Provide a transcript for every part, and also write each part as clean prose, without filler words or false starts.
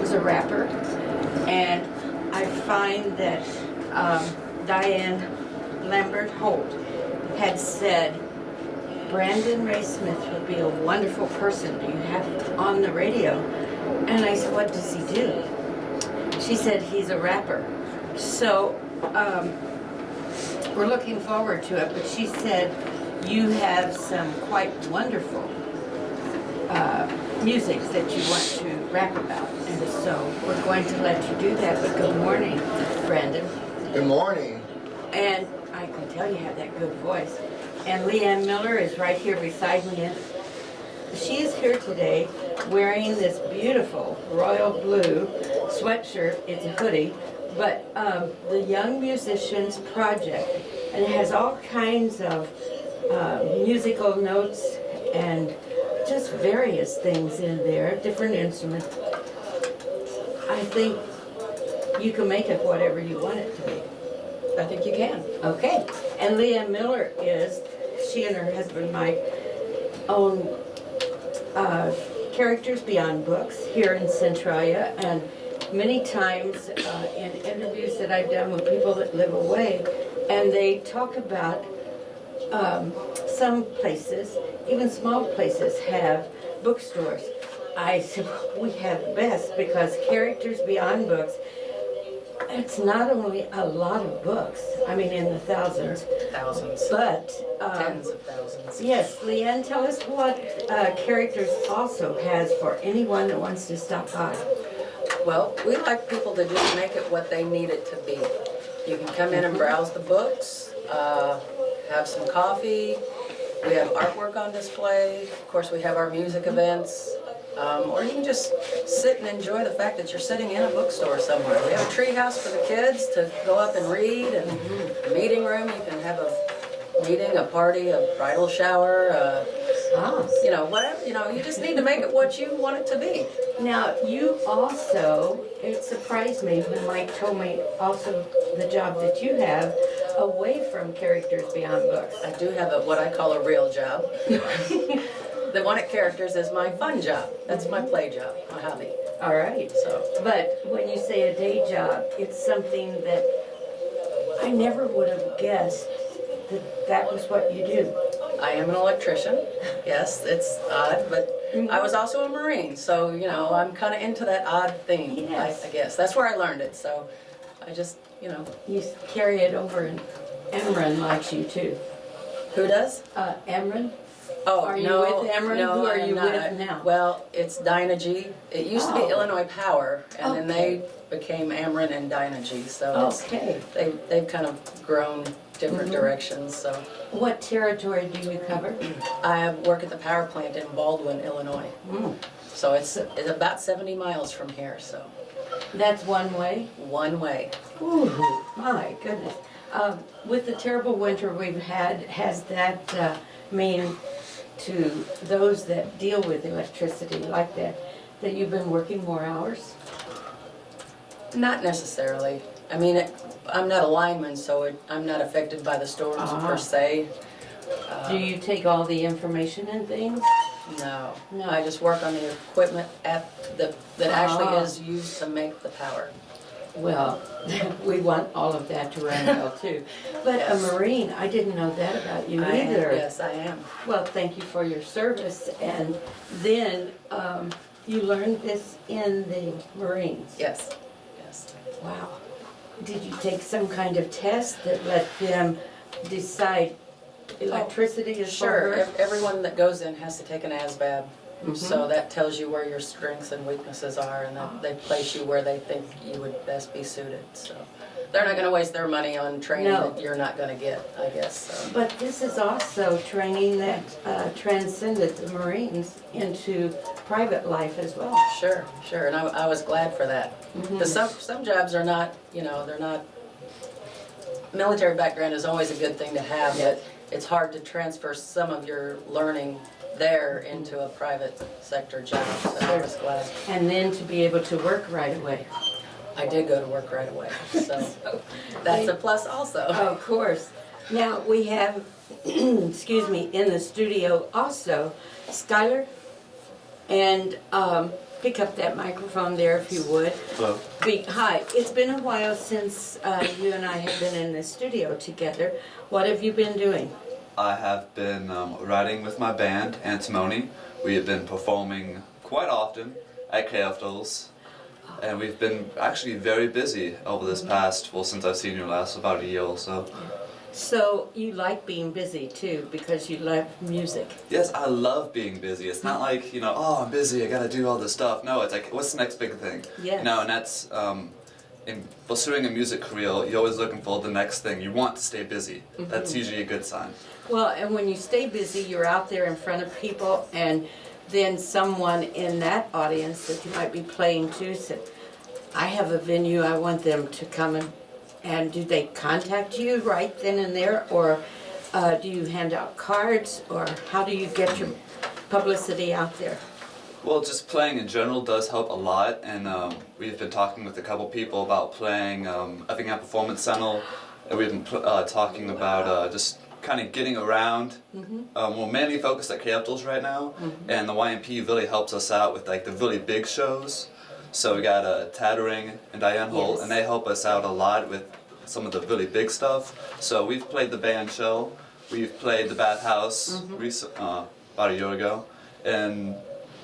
was a rapper, and I find that Diane Lambert Holt had said, Brandon Ray Smith would be a wonderful person to have on the radio. And I said, what does he do? She said, he's a rapper. So we're looking forward to it, but she said, you have some quite wonderful music that you want to rap about. And so we're going to let you do that. But good morning, Brandon. Good morning. And I can tell you have that good voice. And LeighAnn Miller is right here beside me. And she is here today wearing this beautiful royal blue sweatshirt. It's a hoodie, but the Young Musicians Project. And it has all kinds of musical notes and just various things in there, different instruments. I think you can make it whatever you want it to be. I think you can. Okay. And LeighAnn Miller is, she and her husband Mike own Characters Beyond Books here in Centralia, and many times in interviews that I've done with people that live away, and they talk about some places, even small places, have bookstores. I said, we have the best, because Characters Beyond Books, it's not only a lot of books, I mean in the thousands, but tens of thousands. Yes, LeighAnn, tell us what Characters also has for anyone that wants to stop by. Well, we like people to just make it what they need it to be. You can come in and browse the books, have some coffee. We have artwork on display. Of course, we have our music events. Or you can just sit and enjoy the fact that you're sitting in a bookstore somewhere. We have a tree house for the kids to go up and read, and a meeting room. You can have a meeting, a party, a bridal shower, you know, whatever. You know, you just need to make it what you want it to be. Now, you also, it surprised me when Mike told me also the job that you have away from Characters Beyond Books. I do have what I call a real job. The one at Characters is my fun job. That's my play job, my hobby. All right. So, but when you say a day job, it's something that I never would have guessed that that was what you do. I am an electrician. Yes, it's odd, but I was also a Marine, so, you know, I'm kind of into that odd thing, Yes. I guess. That's where I learned it, so I just, you know. You carry it over, and Emran likes you too. Who does? Emran? Oh, Are you no, with Emran? no, Who are I am you not. with now? Well, it's Dynagy. It used to be Illinois Power, and then they became Ameren and Dynagy, so Okay. they've kind of grown different directions, so. What territory do you cover? I work at the power plant in Baldwin, Illinois. So it's about 70 miles from here, so That's one way? one way. Ooh, my goodness. With the terrible winter we've had, has that mean to those that deal with electricity like that you've been working more hours? Not necessarily. I mean, I'm not a lineman, so I'm not affected by the storms per se. Do you take all the information and things? No. No. I just work on the equipment that actually is used to make the power. Well, we want all of that to run well too. But a Marine, I didn't know that about you either. Yes, I am. Well, thank you for your service. And then you learned this in the Marines. Yes, yes. Wow. Did you take some kind of test that let them decide electricity is for Sure, her? everyone that goes in has to take an ASVAB. So that tells you where your strengths and weaknesses are, and they place you where they think you would best be suited. So they're not going to waste their money on training that you're not going to get, I guess. So. But this is also training that transcended the Marines into private life as well. Sure, sure, and I was glad for that. Because some jobs are not, you know, they're not. Military background is always a good thing to have, but it's hard to transfer some of your learning there into a private sector job, so I was glad. And then to be able to work right away. I did go to work right away, so that's a plus also. Of course. Now we have, excuse me, in the studio also Skylar, and pick up that microphone there if you would. Hello. Hi, it's been a while since you and I have been in the studio together. What have you been doing? I have been writing with my band, Antimony. We have been performing quite often at KFDOs, and we've been actually very busy over this past, well, since I've seen you last, about a year or so. So you like being busy too because you love music. Yes, I love being busy. It's not like, you know, oh, I'm busy, I gotta do all this stuff. No, it's like, what's the next big thing? Yes. You know, and that's, in pursuing a music career, you're always looking for the next thing. You want to stay busy. That's usually a good sign. Well, and when you stay busy, you're out there in front of people, and then someone in that audience that you might be playing to said, I have a venue, I want them to come and do they contact you right then and there, or do you hand out cards, or how do you get your publicity out there? Well, just playing in general does help a lot, and we've been talking with a couple people about playing Effingham Performance Center, and we've been talking about just kind of getting around. We're mainly focused at KFDOs right now, and the YMP really helps us out with like the really big shows. So we got Tattering and Diane Holt, Yes. and they help us out a lot with some of the really big stuff. So we've played the band show, we've played the Bathhouse about a year ago, and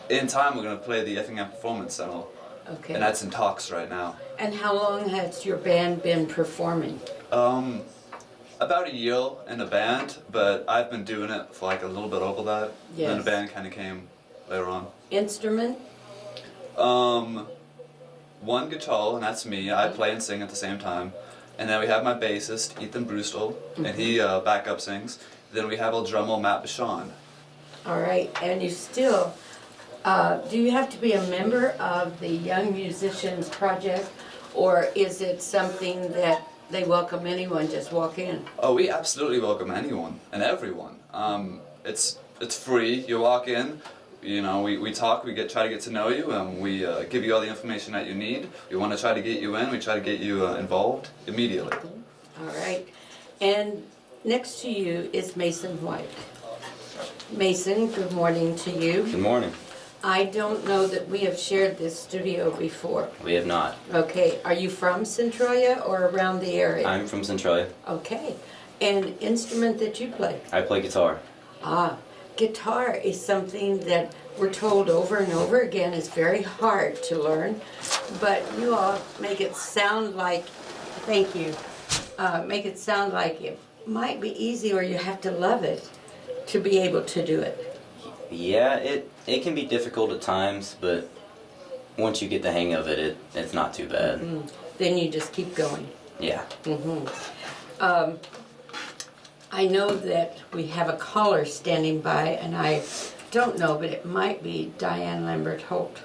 in time we're going to play the Effingham Performance Center, Okay. and that's in talks right now. And how long has your band been performing? About a year in a band, but I've been doing it for like a little bit over that. Yes. Then the band kind of came later on. Instrument? One guitar, and that's me. I play and sing at the same time. And then we have my bassist, Ethan Brewster, and he backup sings. Then we have our drummer, Matt Bashan. All right, and you still, do you have to be a member of the Young Musicians Project, or is it something that they welcome anyone, just walk in? Oh, we absolutely welcome anyone and everyone. It's free. You walk in, you know, we talk, try to get to know you, and we give you all the information that you need. We want to try to get you in. We try to get you involved immediately. All right, and next to you is Mason White. Mason, good morning to you. Good morning. I don't know that we have shared this studio before. We have not. Okay, are you from Centralia or around the area? I'm from Centralia. Okay, and instrument that you play? I play guitar. Guitar is something that we're told over and over again is very hard to learn, but you all make it sound like, thank you, make it sound like it might be easy or you have to love it to be able to do it. Yeah, it can be difficult at times, but once you get the hang of it, it's not too bad. Then you just keep going. Yeah. I know that we have a caller standing by, and I don't know, but it might be Diane Lambert Holt.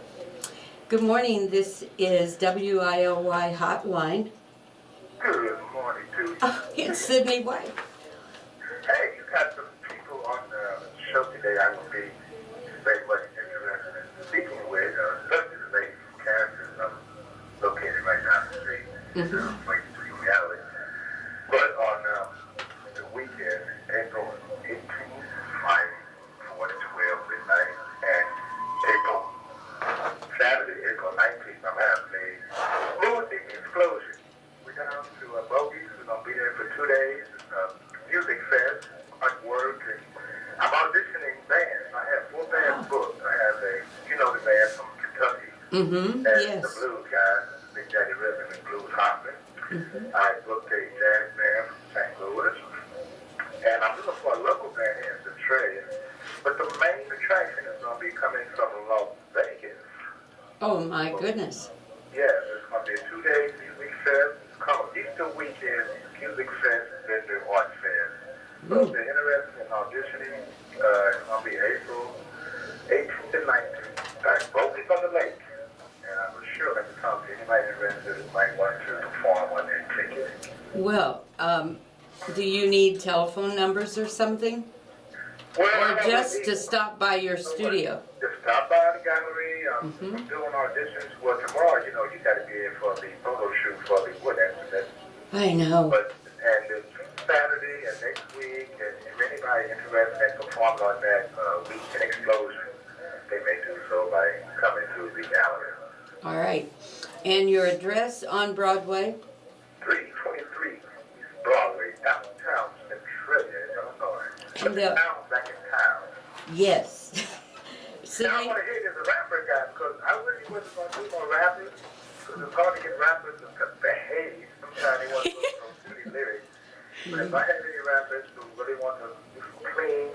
Good morning, this is WILY Hotline. Good morning to you. Oh, it's Sydney White. Hey, you got some people on the show today I would be very much interested in speaking with, especially the lady from Kansas. I'm located right down the street, waiting to see reality. But on the weekend, April 18th, Friday, 4 to 12 midnight, and Saturday, April 19th, I'm having a music explosion. We're down to Bogies. We're going to be there for 2 days. Music fest, artwork, and I'm auditioning bands. I have 4 bands booked. I have the band from Kentucky, and yes. the blues guys, Big Daddy Rhythm and Blues Hopping. I booked a jazz band from St. Louis, and I'm looking for a local band here in Centralia. But the main attraction is going to be coming from Las Vegas. Oh my goodness. Yeah, it's going to be a 2-day music fest. It's called Easter Weekend Music Fest Vendor Art Fest. So if you're interested in auditioning, it's going to be April 18th and 19th. Both is on the lake. And I'm sure that to talk to anybody interested who might want to perform on their ticket. Well, do you need telephone numbers or something? Or just to stop by your studio? Just stop by the gallery. I'm doing auditions. Well, tomorrow, you got to be here for the photo shoot for the wood incident. I know. And then Saturday and next week, and if anybody interested in performing on that weekend explosion, they may do so by coming to the gallery. All right. And your address on Broadway? 323 Broadway, downtown Centralia, Illinois. And The town back in town. Yes. Now I Sydney? want to hear you as a rapper guy because I really wasn't going to do no rapping because it's hard to get rappers to behave. Sometimes they want to go some silly lyrics. But if I had any rappers who really want to do some clean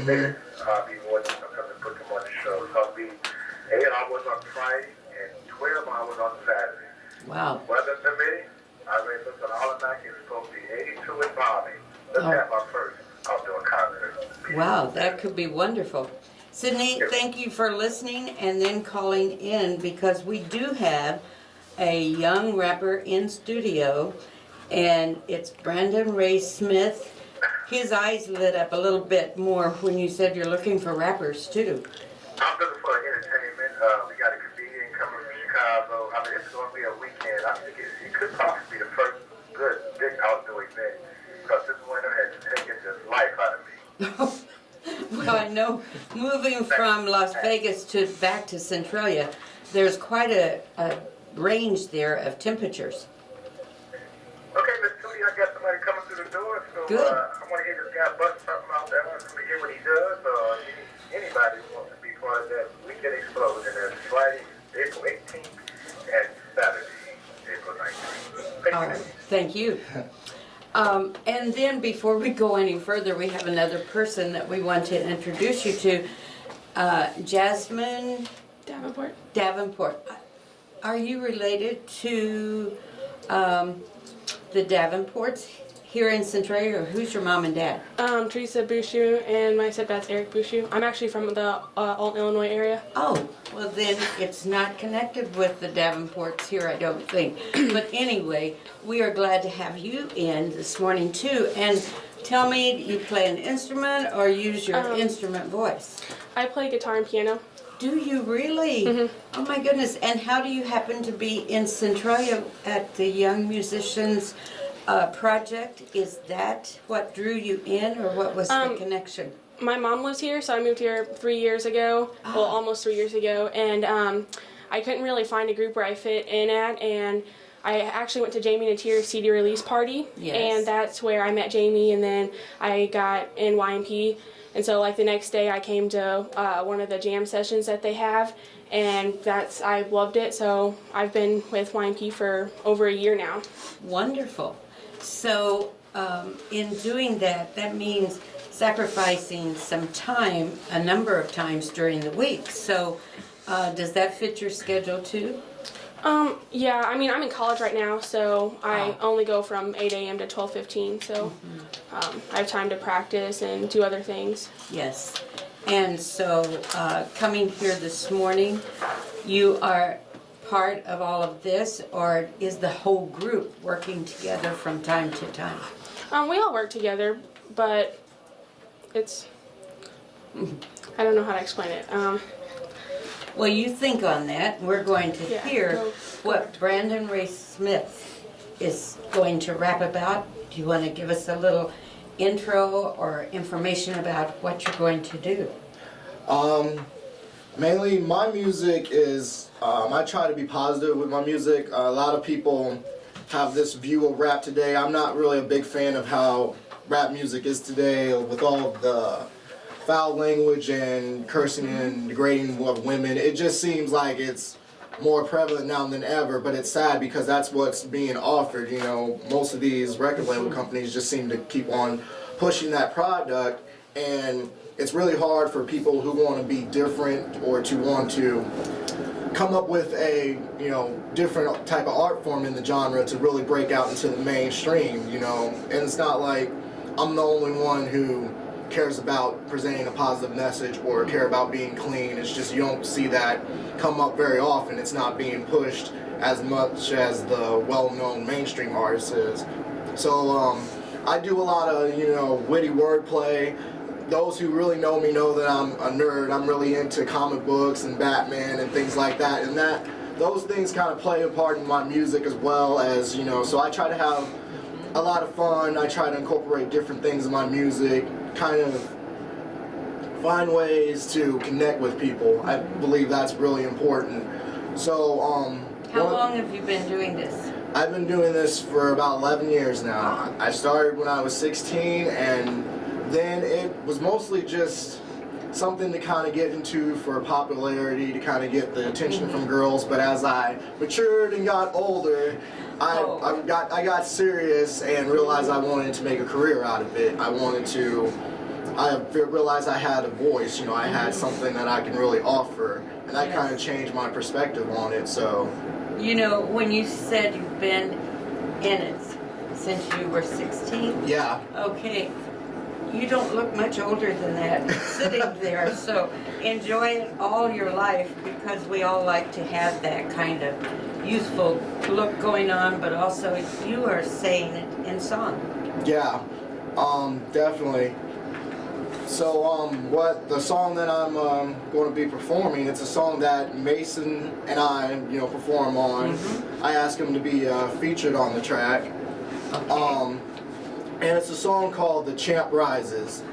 lyrics, I'll be more than welcome to put them on the show. So I'll be 8 hours on Friday and 12 hours on Saturday. Wow. Weather permitting, I already looked at all the night. It's supposed to be 82 and balmy. Let's have our first outdoor concert. Wow, that could be wonderful. Sydney, thank you for listening and then calling in because we do have a young rapper in studio and it's Brandon Ray Smith. His eyes lit up a little bit more when you said you're looking for rappers too. I'm looking for entertainment. We got a comedian coming from Chicago. I mean, it's going to be a weekend. I think it could possibly be the first good big outdoor event because this winter has taken the life out of me. Well, I know moving from Las Vegas to back to Centralia, there's quite a range there of temperatures. Okay, Miss Tootie, I got somebody coming through the door, so Good. I want to hear this guy bust something out there. I want to hear what he does, or anybody who wants to be part of that weekend explosion. That's Friday, April 18th, and Saturday, April 19th. All right, thank you. And then before we go any further, we have another person that we want to introduce you to. Jassimin Davenport. Are you related to the Davenports here in Centralia, or who's your mom and dad? Teresa Bouchou and my stepdad's Eric Bouchou. I'm actually from the Alton, Illinois area. Oh, well then it's not connected with the Davenports here, I don't think. But anyway, we are glad to have you in this morning too. And tell me, you play an instrument or use your instrument voice? I play guitar and piano. Do you really? Oh my goodness. And how do you happen to be in Centralia at the Young Musicians project? Is that what drew you in, or what was the connection? My mom lives here, so I moved here 3 years ago. Well, almost 3 years ago. And I couldn't really find a group where I fit in at. And I actually went to Jamie and Tier's CD release party. Yes. And that's where I met Jamie, and then I got in YMP. And so like the next day I came to one of the jam sessions that they have, and I loved it. So I've been with YMP for over a year now. Wonderful. So in doing that, that means sacrificing some time, a number of times during the week. So does that fit your schedule too? Yeah, I mean, I'm in college right now, so I only go from 8 a.m. to 12:15, so I have time to practice and do other things. Yes. And so coming here this morning, you are part of all of this, or is the whole group working together from time to time? We all work together, but it's, I don't know how to explain it. Well, you think on that. We're going to Yeah, hear go what Brandon Ray Smith is going to rap about. Do you want to give us a little intro or information about what you're going to do? Mainly my music is, I try to be positive with my music. A lot of people have this view of rap today. I'm not really a big fan of how rap music is today with all the foul language and cursing and degrading of women. It just seems like it's more prevalent now than ever, but it's sad because that's what's being offered. You know, most of these record label companies just seem to keep on pushing that product, and it's really hard for people who want to be different or to want to come up with a, you know, different type of art form in the genre to really break out into the mainstream, you know. And it's not like I'm the only one who cares about presenting a positive message or care about being clean. It's just you don't see that come up very often. It's not being pushed as much as the well-known mainstream artist is. So I do a lot of, you know, witty wordplay. Those who really know me know that I'm a nerd. I'm really into comic books and Batman and things like that, and those things kind of play a part in my music as well, as, you know, so I try to have a lot of fun. I try to incorporate different things in my music, kind of find ways to connect with people. I believe that's really important. So, How long have you been doing this? I've been doing this for about 11 years now. I started when I was 16, and then it was mostly just something to kind of get into for popularity, to kind of get the attention from girls. But as I matured and got older, I got serious and realized I wanted to make a career out of it. I realized I had a voice, you know, I had something that I can really offer, and that kind of changed my perspective on it. So, you know, when you said you've been in it since you were 16? Yeah. Okay. You don't look much older than that sitting there, so enjoy it all your life, because we all like to have that kind of youthful look going on, but also you are saying it in song. Yeah, definitely. So, what the song that I'm going to be performing, it's a song that Mason and I, you know, perform on. I asked him to be featured on the track. Okay. And it's a song called The Champ Rises.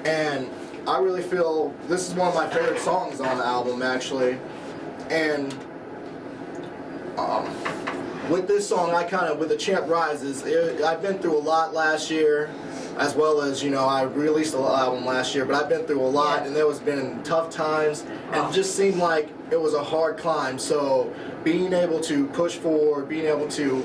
And I really feel this is one of my favorite songs on the album, actually. And with this song, with The Champ Rises, I've been through a lot last year, as well as, you know, I released an album last year, but I've been through a lot, and there was been tough times, and it just seemed like it was a hard climb. So being able to push forward, being able to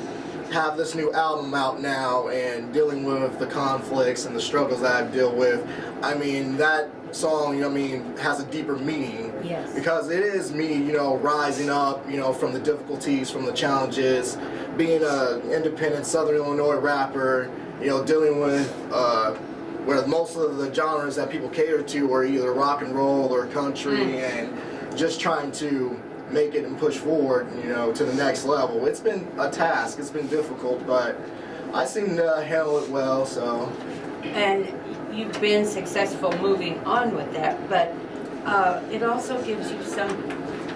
have this new album out now and dealing with the conflicts and the struggles that I deal with, I mean, that song, you know, I mean, has a deeper meaning. Yes. Because it is me, you know, rising up, you know, from the difficulties, from the challenges, being an independent Southern Illinois rapper, you know, dealing with where most of the genres that people cater to are either rock and roll or country, and just trying to make it and push forward, you know, to the next level. It's been a task, it's been difficult, but I seem to handle it well, so. And you've been successful moving on with that, but it also gives you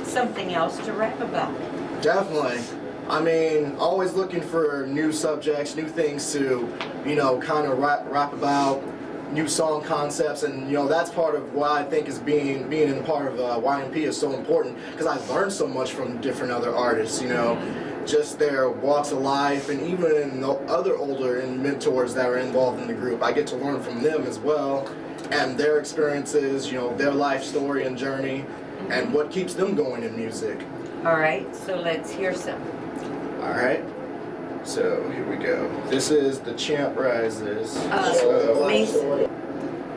something else to rap about. Definitely. I mean, always looking for new subjects, new things to, you know, kind of rap about, new song concepts, and, you know, that's part of why I think is being in part of YMP is so important, because I've learned so much from different other artists, you know, just their walks of life, and even the other older mentors that are involved in the group. I get to learn from them as well, and their experiences, you know, their life story and journey, and what keeps them going in music. All right, so let's hear some. All right. So here we go. This is The Champ Rises. Mason,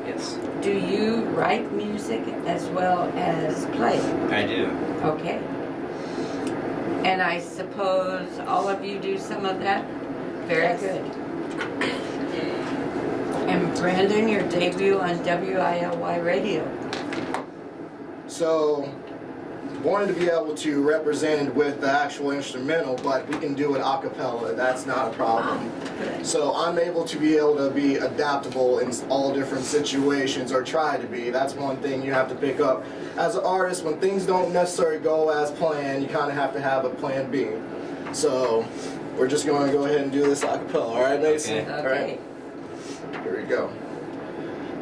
Yes, do you write music as well as play? I do. Okay. And I suppose all of you do some of that? Very Yes. good. And Brandon, your debut on WILY radio. So, wanted to be able to represent it with the actual instrumental, but we can do it a cappella. That's not a problem. Good. So I'm able to be able to be adaptable in all different situations, or try to be. That's one thing you have to pick up. As an artist, when things don't necessarily go as planned, you kind of have to have a plan B. So we're just going to go ahead and do this a cappella. All right, Mason? Okay. All right. Here we go.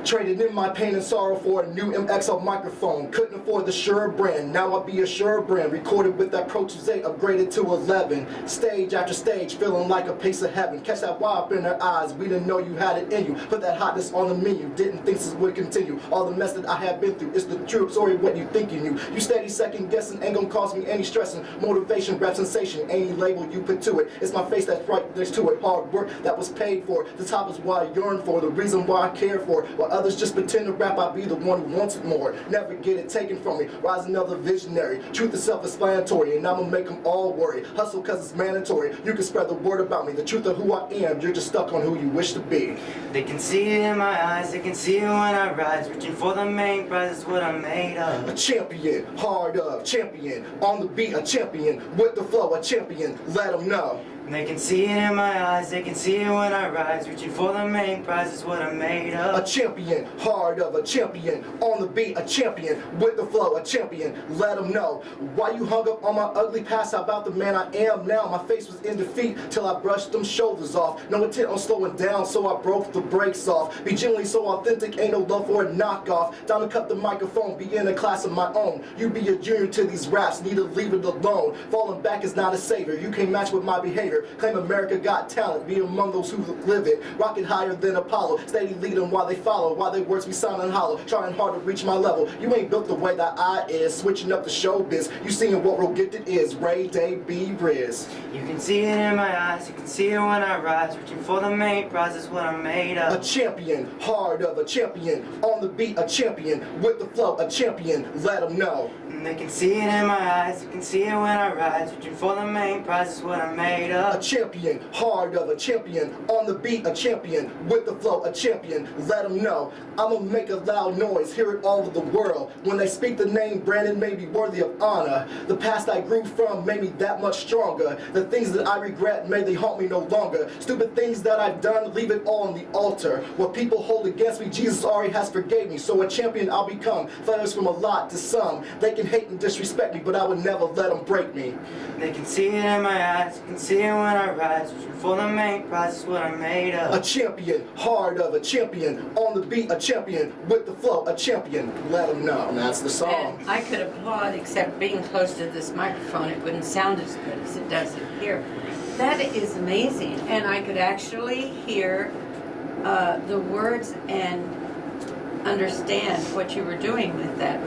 Traded in my pain and sorrow for a new MXL microphone. Couldn't afford the Shure brand, now I be a Shure brand. Recorded with that Pro Tools 8, upgraded to 11. Stage after stage, feeling like a piece of heaven. Catch that wild up in their eyes, we didn't know you had it in you. Put that hotness on the menu, didn't think this would continue. All the mess that I have been through, it's the truth, sorry what you think you knew. You steady second guessing, ain't gonna cause me any stressing. Motivation, rap sensation, any label you put to it. It's my face that's right next to it. Hard work that was paid for. The top is what I yearn for, the reason why I care for. While others just pretend to rap, I'll be the one who wants it more. Never get it taken from me. Rise another visionary. Truth is self-explanatory, and I'ma make them all worry. Hustle cause it's mandatory. You can spread the word about me. The truth of who I am, you're just stuck on who you wish to be. They can see it in my eyes, they can see it when I rise. Reaching for the main prize is what I'm made of. A champion, hard up, champion. On the beat, a champion. With the flow, a champion. Let them know. And they can see it in my eyes, they can see it when I rise. Reaching for the main prize is what I'm made of. A champion, heart of a champion. On the beat, a champion. With the flow, a champion. Let them know. Why you hung up on my ugly past? How about the man I am now? My face was in defeat till I brushed them shoulders off. No intent on slowing down, so I broke the brakes off. Be genuinely so authentic, ain't no love for a knockoff. Time to cut the microphone, be in a class of my own. You be a junior to these raps, need to leave it alone. Falling back is not a savior, you can't match with my behavior. Claim America got talent, be among those who live it. Rocket higher than Apollo, steady leading while they follow. While their words be sounding hollow, trying hard to reach my level. You ain't built the way that I is, switching up the showbiz. You seeing what real gifted is, Ray, Day, B, Riz. You can see it in my eyes, you can see it when I rise. Reaching for the main prize is what I'm made of. A champion, heart of a champion. On the beat, a champion. With the flow, a champion. Let them know. And they can see it in my eyes, you can see it when I rise. Reaching for the main prize is what I'm made A of. champion, heart of a champion. On the beat, a champion. With the flow, a champion. Let them know. I'ma make a loud noise, hear it all over the world. When they speak the name Brandon may be worthy of honor. The past I grew from made me that much stronger. The things that I regret, may they haunt me no longer. Stupid things that I've done, leave it all on the altar. What people hold against me, Jesus already has forgave me. So a champion I'll become. Fighters from a lot to some. They can hate and disrespect me, but I would never let them break me. They can see it in my eyes, you can see it when I rise. Reaching for the main prize is what I'm made A of. champion, heart of a champion. On the beat, a champion. With the flow, a champion. Let them know. And that's the song. And I could applaud, except being close to this microphone, it wouldn't sound as good as it does in here. That is amazing, and I could actually hear the words and understand what you were doing with that.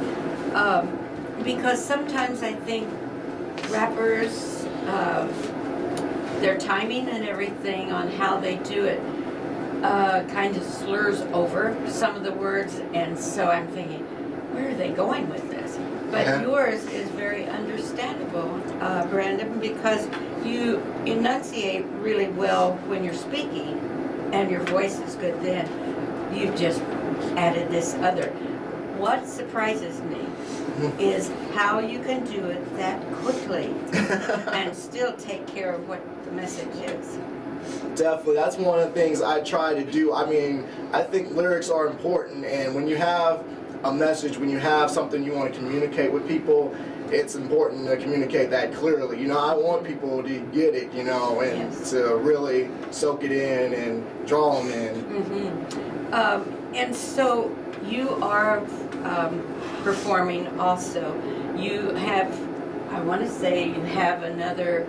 Because sometimes I think rappers, their timing and everything on how they do it kind of slurs over some of the words, and so I'm thinking, where are they going with this? But yours is very understandable, Brandon, because you enunciate really well when you're speaking, and your voice is good then. You've just added this other. What surprises me is how you can do it that quickly and still take care of what the message is. Definitely, that's one of the things I try to do. I mean, I think lyrics are important, and when you have a message, when you have something you want to communicate with people, it's important to communicate that clearly. You know, I want people to get it, you know, and to really soak it in and draw them in. And so you are performing also. You have, I want to say you have another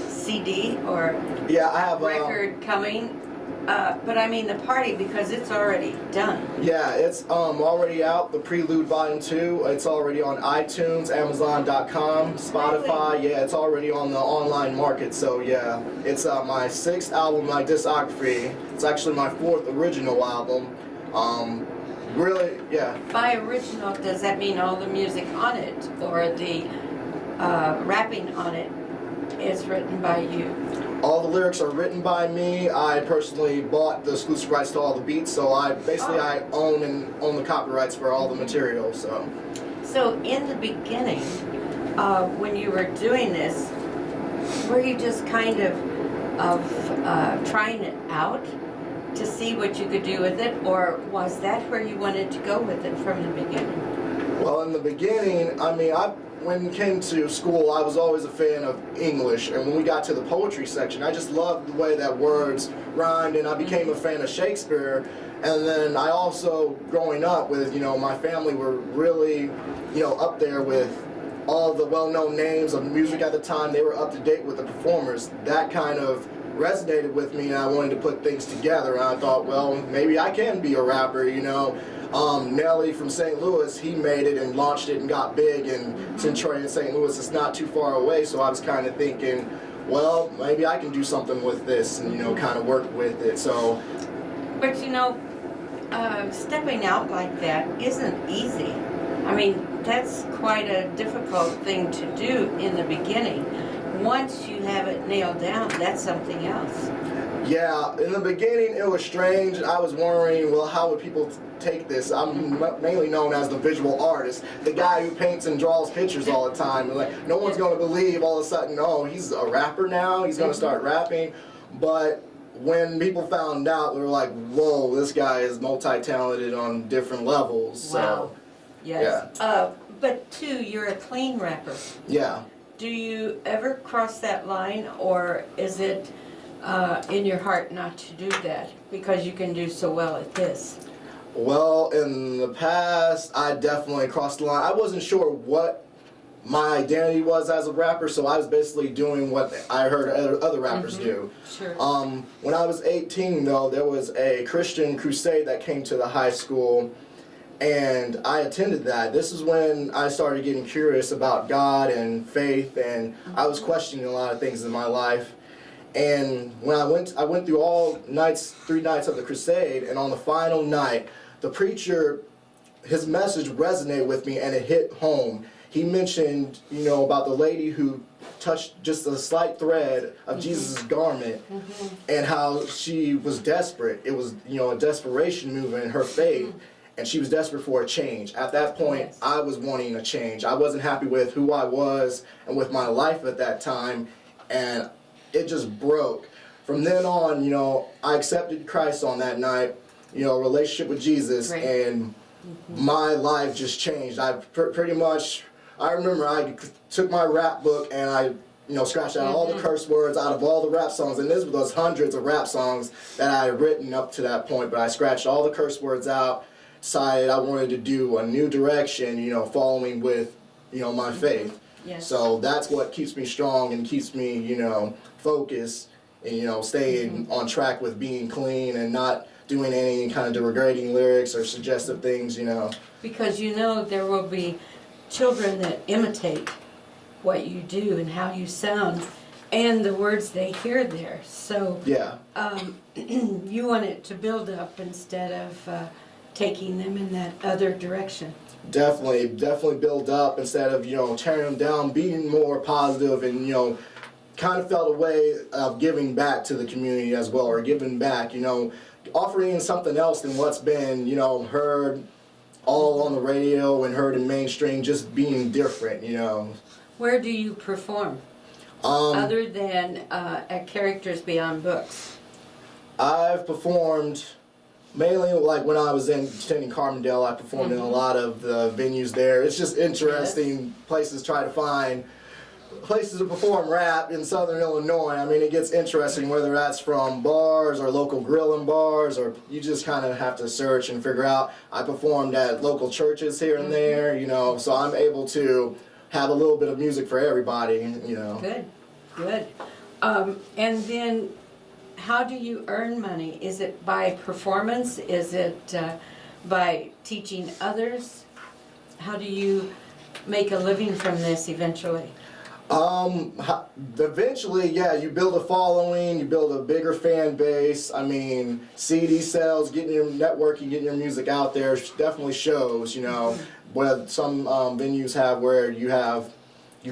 CD or I have record coming. But I mean the party, because it's already done. Yeah, it's already out, the Prelude Volume 2. It's already on iTunes, Amazon.com, Spotify. Really? Yeah, it's already on the online market. So yeah, it's my 6th album, my discography. It's actually my 4th original album. Really, yeah. By original, does that mean all the music on it, or the rapping on it is written by you? All the lyrics are written by me. I personally bought the exclusive rights to all the beats, so I own the copyrights for all the material. So in the beginning, when you were doing this, were you just kind of trying it out to see what you could do with it, or was that where you wanted to go with it from the beginning? Well, in the beginning, I mean, when it came to school, I was always a fan of English, and when we got to the poetry section, I just loved the way that words rhymed, and I became a fan of Shakespeare. And then I also, growing up with, you know, my family were really, you know, up there with all the well-known names of music at the time. They were up to date with the performers. That kind of resonated with me, and I wanted to put things together, and I thought, well, maybe I can be a rapper, you know. Nelly from St. Louis, he made it and launched it and got big, and Centurion in St. Louis is not too far away, so I was kind of thinking, well, maybe I can do something with this and, you know, kind of work with it. So, but you know, stepping out like that isn't easy. I mean, that's quite a difficult thing to do in the beginning. Once you have it nailed down, that's something else. Yeah, in the beginning it was strange. I was worrying, well, how would people take this. I'm mainly known as the visual artist, the guy who paints and draws pictures all the time. And like, no one's going to believe all of a sudden, oh, he's a rapper now, he's going to start rapping. But when people found out, they were like, whoa, this guy is multi-talented on different levels. Wow. So, Yes. But too, you're a clean rapper. yeah. Do you ever cross that line, or is it in your heart not to do that because you can do so well at this? Well, in the past, I definitely crossed the line. I wasn't sure what my identity was as a rapper, so I was basically doing what I heard other rappers do. Sure. When I was 18, though, there was a Christian crusade that came to the high school, and I attended that. This is when I started getting curious about God and faith, and I was questioning a lot of things in my life. And when I went through all nights, 3 nights of the crusade, and on the final night, the preacher, his message resonated with me, and it hit home. He mentioned, you know, about the lady who touched just a slight thread of Jesus' garment, and how she was desperate. It was, you know, a desperation movement in her faith, and she was desperate for a change. At that point, Yes. I was wanting a change. I wasn't happy with who I was and with my life at that time, and it just broke. From then on, you know, I accepted Christ on that night, you know, a relationship with Jesus, Great. and my life just changed. I pretty much, I remember I took my rap book and I, you know, scratched out all the curse words out of all the rap songs, and this was hundreds of rap songs that I had written up to that point, but I scratched all the curse words out, decided I wanted to do a new direction, you know, following with, you know, my faith. Yes. So that's what keeps me strong and keeps me, you know, focused and, you know, staying on track with being clean and not doing any kind of degrading lyrics or suggestive things, you know. Because you know there will be children that imitate what you do and how you sound and the words they hear there. So Yeah. you want it to build up instead of taking them in that other direction. Definitely build up instead of, you know, tearing them down, being more positive, and, you know, kind of felt a way of giving back to the community as well, or giving back, you know, offering something else than what's been, you know, heard all on the radio and heard in mainstream, just being different, you know. Where do you perform other than at Characters Beyond Books? I've performed mainly, like when I was attending Carbondale, I performed in a lot of the venues there. It's just interesting places, try to find places to perform rap in Southern Illinois. I mean, it gets interesting whether that's from bars or local grilling bars, or you just kind of have to search and figure out. I performed at local churches here and there, you know, so I'm able to have a little bit of music for everybody, you know. Good, good. And then how do you earn money? Is it by performance? Is it by teaching others? How do you make a living from this eventually? Eventually, yeah, you build a following, you build a bigger fan base. I mean, CD sales, getting your networking, getting your music out there definitely shows, you know, where some venues have where you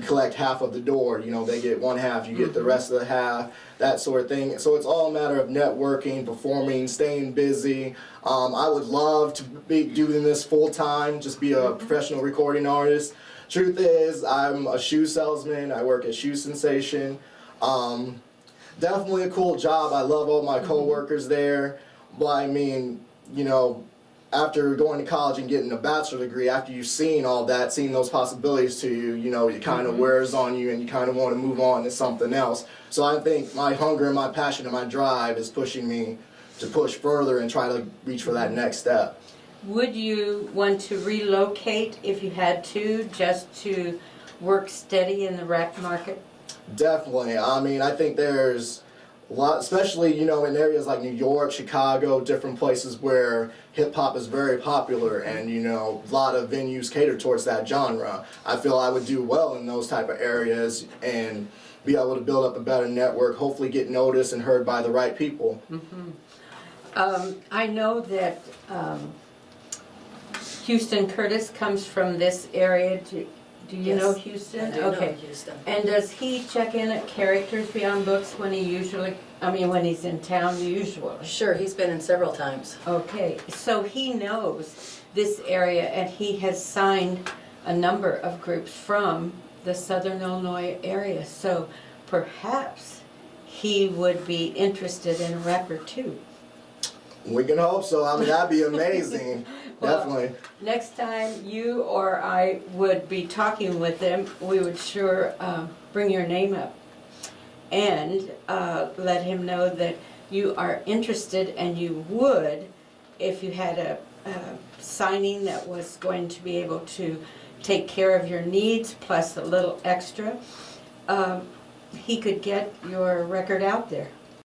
collect half of the door, you know, they get one half, you get the rest of the half, that sort of thing. So it's all a matter of networking, performing, staying busy. I would love to be doing this full time, just be a professional recording artist. Truth is, I'm a shoe salesman. I work at Shoe Sensation. Definitely a cool job. I love all my coworkers there. But I mean, you know, after going to college and getting a bachelor's degree, after you've seen all that, seen those possibilities to you, you know, it kind of wears on you and you kind of want to move on to something else. So I think my hunger and my passion and my drive is pushing me to push further and try to reach for that next step. Would you want to relocate if you had to, just to work steady in the rap market? Definitely. I mean, I think there's a lot, especially, you know, in areas like New York, Chicago, different places where hip-hop is very popular and, you know, a lot of venues cater towards that genre. I feel I would do well in those type of areas and be able to build up a better network, hopefully get noticed and heard by the right people. I know that Houston Curtis comes from this area. Do you Yes, know Houston? I do know Houston. And does he check in at Characters Beyond Books when he usually I mean, when he's in town usually. Sure, he's been in several times. Okay, so he knows this area and he has signed a number of groups from the Southern Illinois area. So perhaps he would be interested in a rep or two. We can hope so. I mean, that'd be amazing. Well, Definitely. Next time you or I would be talking with them, we would sure bring your name up and let him know that you are interested and you would, if you had a signing that was going to be able to take care of your needs plus a little extra, he could get your record out there.